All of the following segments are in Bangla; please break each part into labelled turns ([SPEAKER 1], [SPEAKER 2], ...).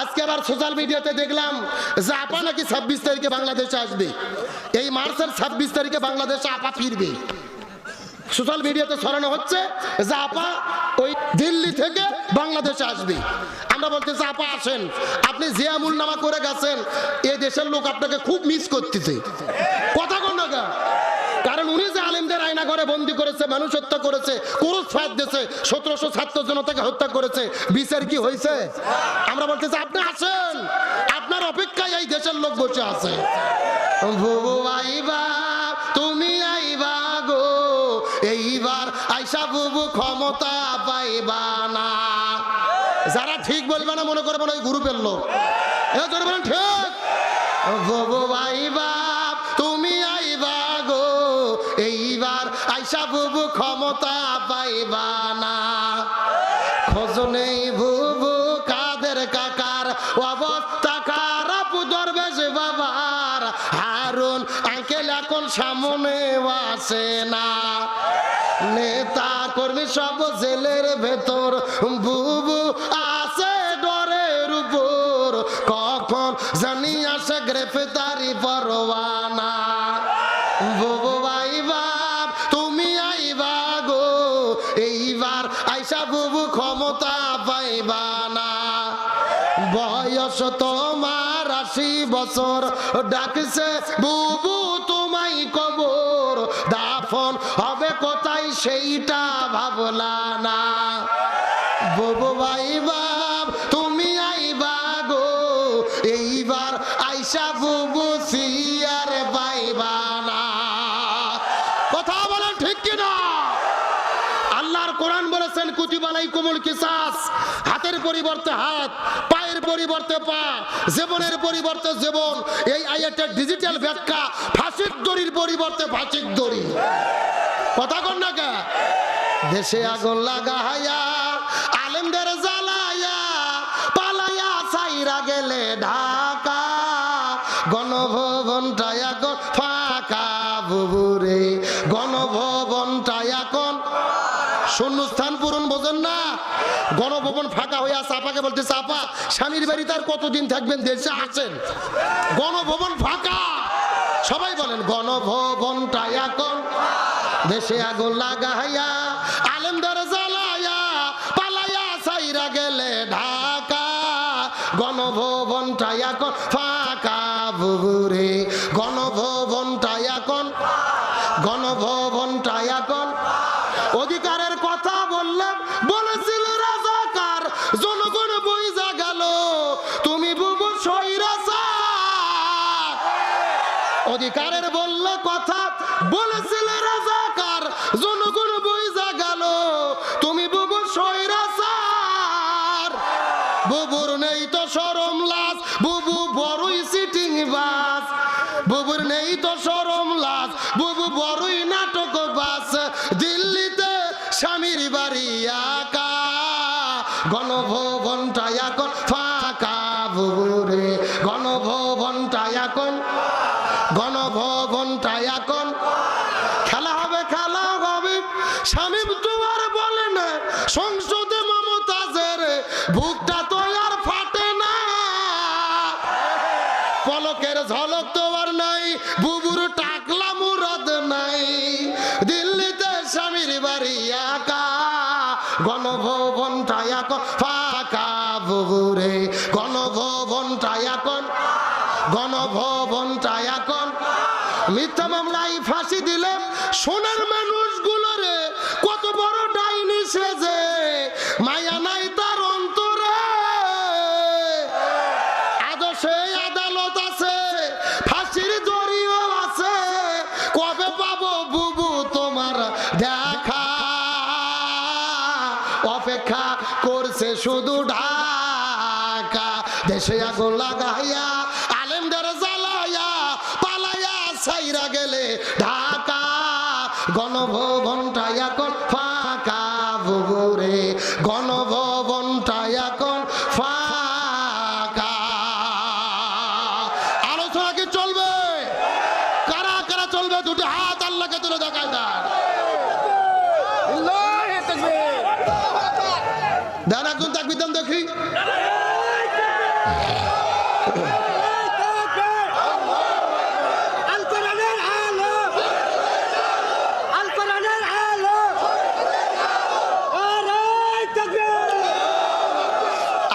[SPEAKER 1] আজকে আবার সোশ্যাল মিডিয়াতে দেখলাম যে আপা নাকি 26 তারিখে বাংলাদেশে আসবে। এই মার্চের 26 তারিখে বাংলাদেশে আপা ফিরবে। সোশ্যাল মিডিয়াতে ছড়ানো হচ্ছে যে আপা ওই দিল্লি থেকে বাংলাদেশে আসবে। আমরা বলতেছি আপা আসেন, আপনি যে আমলনামা করে গেছেন এই দেশের লোক আপনাকে খুব মিস করতেছে। কথা কোন না, কারণ উনি যে আলেমদের আয়না ঘরে বন্দি করেছে, মানুষ হত্যা করেছে, ক্রুশ ফাঁদ দিয়েছে, 1700 ছাত্র জনতাকে হত্যা করেছে, বিচার কি হয়েছে? আমরা বলতেছি আপনি আসেন, আপনার অপেক্ষায় এই দেশের লোক বসে আছে। বুবু আইবা, তুমি আইবা গো, এইবার আইসা বুবু ক্ষমতা পাইবা না। যারা ঠিক বলবে না মনে করবেন ওই গ্রুপের লোক। ঠিক বুবু আইবা, তুমি আইবা গো, এইবার আইসা বুবু ক্ষমতা পাইবা না। খোঁজ নেই বুবু কাদের কাকার, অবস্থা খারাপ দরবেশ বাবার, হারুন আঙ্কেল এখন সামনে আসে না। নেতা কর্মী সব জেলের ভেতর, বুবু আছে ডরের উপর, কখন জানি আসে গ্রেফতারি পরোয়ানা। বুবু আইবা, তুমি আইবা গো, এইবার আইসা বুবু ক্ষমতা পাইবা না। বয়স তোমার 80 বছর, ডাকছে বুবু তোমায় কবর, দাফন হবে কোথায় সেইটা ভাবলা না। বুবু আইবা, তুমি আইবা গো, এইবার আইসা বুবু সিয়ার পাইবা না। কথা বলেন ঠিক কিনা? আল্লাহর কোরআন বলেছেন কুতিবা আলাইকুমুল কিসাস, হাতের পরিবর্তে হাত, পায়ের পরিবর্তে পা, জীবনের পরিবর্তে জীবন। এই আয়াতের ডিজিটাল ব্যাখ্যা ফাঁসির দড়ির পরিবর্তে ফাঁসির দড়ি। কথা কোন না কে? দেশে আগুন লাগাইয়া আলেমদের জ্বালাইয়া পালাইয়া সাইরা গেলে ঢাকা, গণভবনটা এখন ফাঁকা বুবুরে, গণভবনটা এখন শূন্যস্থান পূরণ। বোঝেন না? গণভবন ফাঁকা হয়ে আছে। আপাকে বলতে চাপা স্বামীর বাড়িতে আর কতদিন থাকবেন, দেশে আছেন, গণভবন ফাঁকা। সবাই বলেন গণভবনটা এখন, দেশে আগুন লাগাইয়া আলেমদের জ্বালাইয়া পালাইয়া সাইরা গেলে ঢাকা, গণভবনটা এখন ফাঁকা বুবুরে, গণভবনটা এখন, গণভবনটা এখন। অধিকারের কথা বললাম, বলেছিল রাজাকার, জনগণ বইজা গেল তুমি বুবু স্বৈরাচার। অধিকারের বলল কথা, বলেছিল রাজাকার, জনগণ বইজা গেল তুমি বুবু স্বৈরাচার। বুবুর নেই তো শরম লাজ, বুবু বড়ই সিটিং বাস, বুবুর নেই তো শরম লাজ, বুবু বড়ই নাটক বাস। দিল্লিতে স্বামীর বাড়ি একা, গণভবনটা এখন ফাঁকা বুবুরে, গণভবনটা এখন, গণভবনটা এখন। খেলা হবে, খেলা হবে, স্বামী তোমার বলে না, সংসদে মমতাজের বুকটা তো আর ফাটে না। পলকের ঝলক তো আর নাই, বুবুর টাকলা মুরাদ নাই, দিল্লিতে স্বামীর বাড়ি একা, গণভবনটা এখন ফাঁকা বুবুরে, গণভবনটা এখন, গণভবনটা এখন। মিথ্যা মামলায় ফাঁসি দিলে সোনার মানুষগুলোরে কত বড় ডাইনি সেজে, মায়া নাই তার অন্তরে। আদর্শে আদালত আছে, ফাঁসির দড়িও আছে, কবে পাবো বুবু তোমার দেখা, অপেক্ষা করছে শুধু ঢাকা। দেশে আগুন লাগাইয়া আলেমদের জ্বালাইয়া পালাইয়া সাইরা গেলে ঢাকা, গণভবনটা এখন ফাঁকা বুবুরে, গণভবনটা এখন ফাঁকা। আলোচনা কি চলবে? কারা কারা চলবে? দুটো হাত আল্লাহকে তুলে দেখায় দেন। দেন একজন তাকবীর দেন দেখি।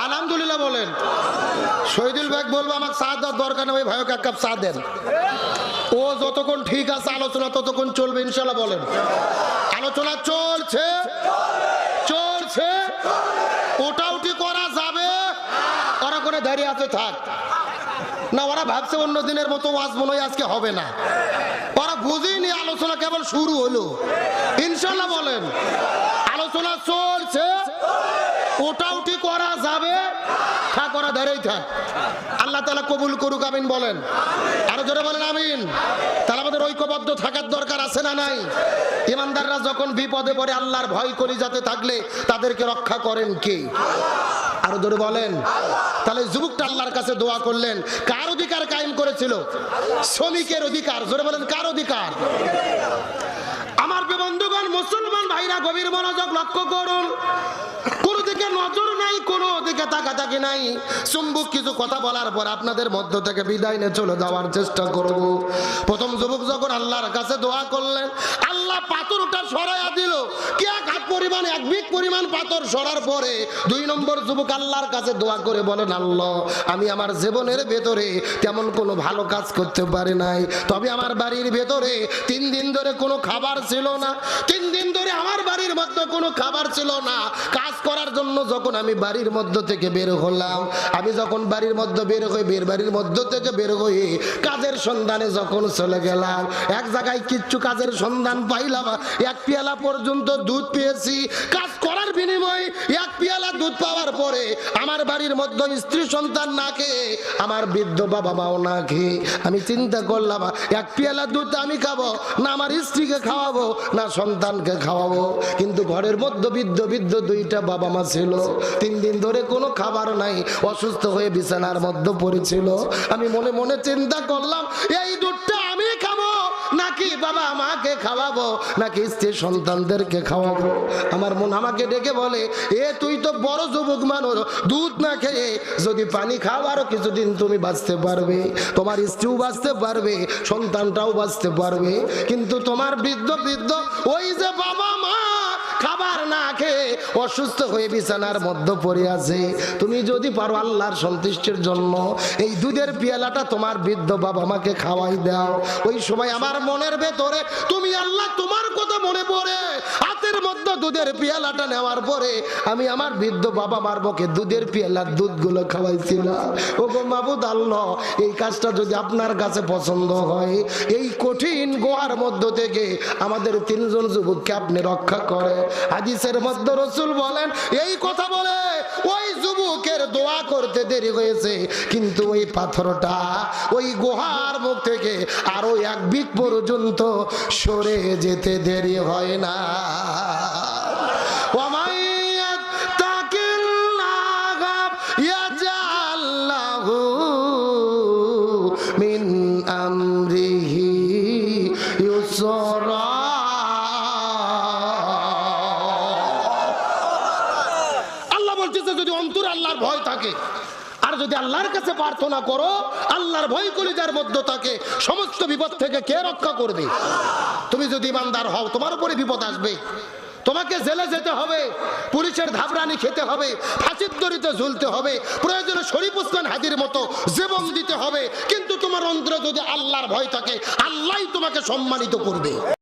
[SPEAKER 1] আলহামদুলিল্লাহ বলেন। শহীদুল ভাই বলবো আমার চা দেওয়ার দরকার নেই, ভাইকে এক কাপ চা দেন। ও যতক্ষণ ঠিক আছে আলোচনা ততক্ষণ চলবে ইনশাল্লাহ। বলেন আলোচনা চলছে চলছে, ওটাউটি করা যাবে। ওরা করে দাঁড়িয়ে আছে থাক না, ওরা ভাবছে অন্য দিনের মতো ওয়াজ মনে হয় আজকে হবে না। ওরা বুঝিনি আলোচনা কেবল শুরু হলো ইনশাল্লাহ। বলেন আলোচনা চলছে, ওটাউটি করা যাবে, থাক ওরা দাঁড়িয়ে থাক। আল্লাহ তাআলা কবুল করুক, আমিন বলেন। আরো জোরে বলেন আমিন। তাহলে আমাদের ঐক্যবদ্ধ থাকার দরকার আছে না নাই? ইমানদাররা যখন বিপদে পড়ে আল্লাহর ভয় করি যাতে থাকলে তাদেরকে রক্ষা করেন কে? আরো জোরে বলেন। তাহলে যুবকটা আল্লাহর কাছে দোয়া করলেন, কার অধিকার কায়েম করেছিল? শ্রমিকের অধিকার। জোরে বলেন কার অধিকার? আমার বন্ধুগণ মুসলমান ভাইরা গভীর মনোযোগ লক্ষ্য করুন। কোন দিকে নজর নাই, কোন দিকে তাকাতাকি নাই। চুম্বক কিছু কথা বলার পর আপনাদের মধ্য থেকে বিদায় নিয়ে চলে যাওয়ার চেষ্টা করব। প্রথম যুবক যখন আল্লাহর কাছে দোয়া করলেন, আল্লাহ পাথরটা সরাইয়া দিল। কি এক হাত পরিমাণ, এক বিঘ পরিমাণ পাথর সরার পরে 2 নম্বর যুবক আল্লাহর কাছে দোয়া করে বলেন, আল্লাহ আমি আমার জীবনের ভেতরে তেমন কোনো ভালো কাজ করতে পারি নাই, তবে আমার বাড়ির ভেতরে 3 দিন ধরে কোনো খাবার ছিল না। 3 দিন ধরে আমার বাড়ির মধ্যে কোনো খাবার ছিল না। কাজ করার জন্য যখন আমি বাড়ির মধ্য থেকে বের হলাম, আমি যখন বাড়ির মধ্যে বের হয়ে বাড়ির মধ্য থেকে বের হয়ে কাজের সন্ধানে যখন চলে গেলাম, এক জায়গায় কিচ্ছু কাজের সন্ধান পাইলাম। 1 পেয়ালা পর্যন্ত দুধ পেয়েছি। কাজ করার বিনিময়ে 1 পেয়ালা দুধ পাওয়ার পরে আমার বাড়ির মধ্যে স্ত্রী সন্তান না খেয়ে, আমার বৃদ্ধ বাবা মাও না খেয়ে, আমি চিন্তা করলাম 1 পেয়ালা দুধ আমি খাবো না আমার স্ত্রীকে খাওয়াবো না সন্তানকে খাওয়াবো। কিন্তু ঘরের মধ্যে বৃদ্ধ 2টা বাবা মা ছিল। 3 দিন ধরে কোনো খাবার নাই, অসুস্থ হয়ে বিছানার মধ্যে পড়েছিল। আমি মনে মনে চিন্তা করলাম, এই দুধটা আমি খাবো নাকি বাবা মাকে খাওয়াবো, নাকি স্ত্রী সন্তানদেরকে খাওয়াবো? আমার মন আমাকে ডেকে বলে, এ তুই তো বড় যুবক মানুষ, দুধ না খেয়ে যদি পানি খাও আরো কিছুদিন তুমি বাঁচতে পারবে, তোমার স্ত্রীও বাঁচতে পারবে, সন্তানটাও বাঁচতে পারবে। কিন্তু তোমার বৃদ্ধ ওই যে বাবা মা খাবার না খেয়ে অসুস্থ হয়ে বিছানার মধ্যে পড়ে আছে, তুমি যদি পারো আল্লাহর সন্তুষ্টির জন্য এই দুধের পেয়ালাটা তোমার বৃদ্ধ বাবা মাকে খাওয়াই দাও। ওই সময় আমার মনের ভেতরে তুমি আল্লাহ তোমার কথা মনে পড়ে হাতের মধ্যে দুধের পেয়ালাটা নেওয়ার পরে আমি আমার বৃদ্ধ বাবা মার মুখে দুধের পেয়ালার দুধগুলো খাওয়াইছিলাম। ও গো মাবুদ আল্লাহ, এই কাজটা যদি আপনার কাছে পছন্দ হয়, এই কঠিন গোয়ার মধ্য থেকে আমাদের 3 জন যুবককে আপনি রক্ষা করে। হাদিসের মধ্যে রাসূল বলেন, এই কথা বলে ওই যুবকের দোয়া করতে দেরি হয়েছে, কিন্তু ওই পাথরটা ওই গুহার মুখ থেকে আরো 1 বিঘ পর্যন্ত সরে যেতে দেরি হয় না। মিন আমরিহি ইউসরা। যদি অন্তর আল্লাহর ভয় থাকে আর যদি আল্লাহর কাছে প্রার্থনা করো, আল্লাহর ভয় কলিজার মধ্যে থাকে, সমস্ত বিপদ থেকে কে রক্ষা করবে? তুমি যদি ইমানদার হও তোমার উপরে বিপদ আসবে, তোমাকে জেলে যেতে হবে, পুলিশের ধাবরানি খেতে হবে, ফাঁসির দড়িতে ঝুলতে হবে, প্রয়োজনে শরীফ ওসমান হাদির মতো জীবন দিতে হবে। কিন্তু তোমার অন্তরে যদি আল্লাহর ভয় থাকে, আল্লাহই তোমাকে সম্মানিত করবে।